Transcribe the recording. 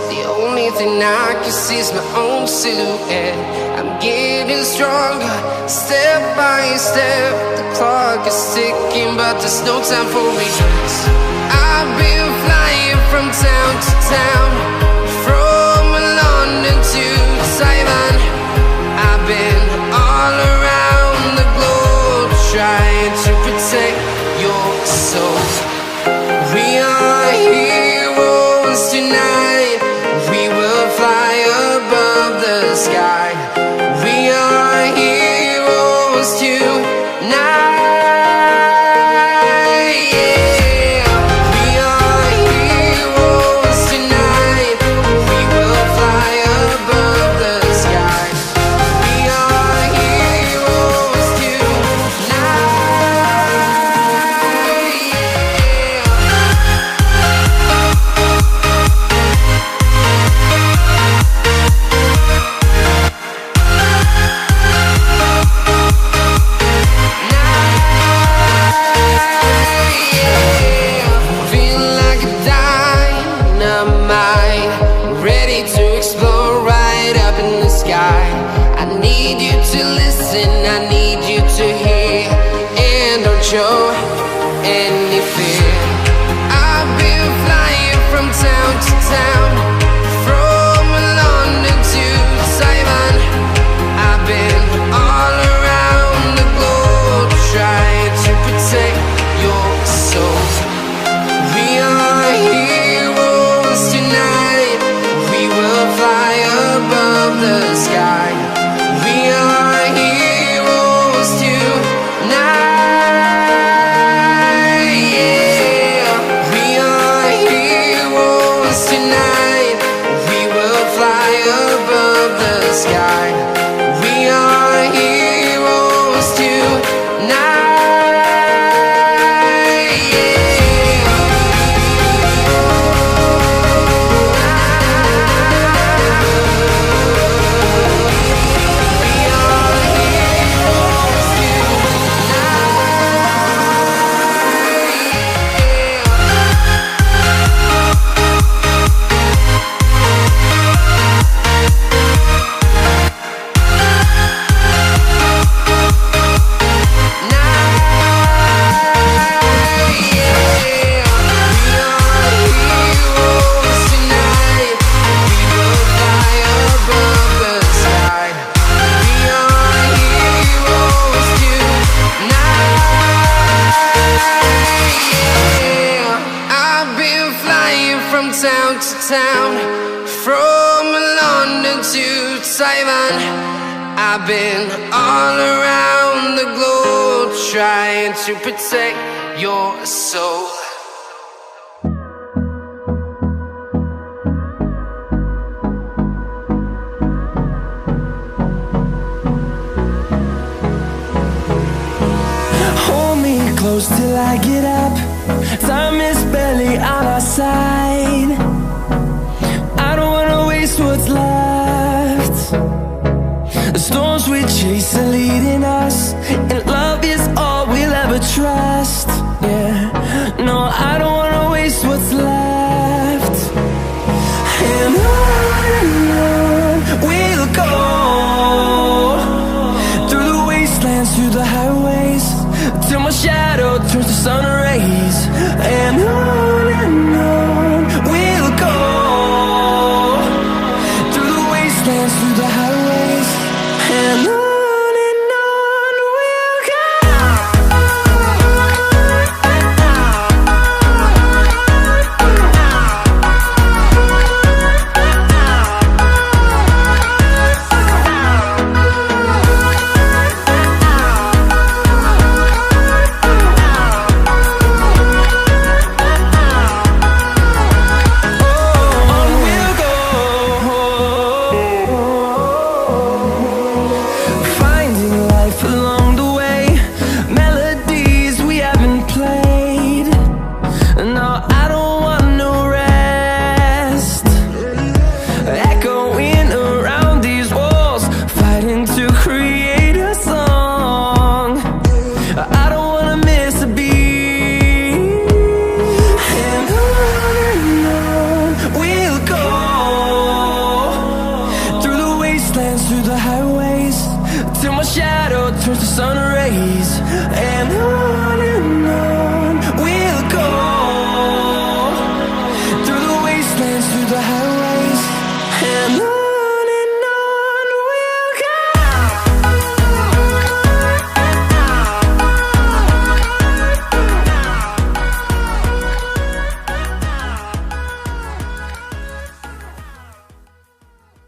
The only thing I can see is my own silhouette. I'm getting stronger, step by step. The clock is ticking, but there's no time for regrets. I've been flying from town to town, from London to Taiwan. I've been all around the globe, trying to protect your soul. We are heroes tonight. We will fly above the sky. We are heroes tonight. Show any fear. I've been flying from town to town, from London to Taiwan. I've been all around the globe, trying to protect your soul. We are heroes tonight. We will fly above the sky. We are heroes tonight. Town to town, from London to Taiwan. I've been all around the globe, trying to protect your soul. Hold me close till I get up. Time is barely on our side. I don't wanna waste what's left. The storms we chase are leading us, and love is all we'll ever trust. Yeah, no, I don't wanna waste what's left. And on we'll go.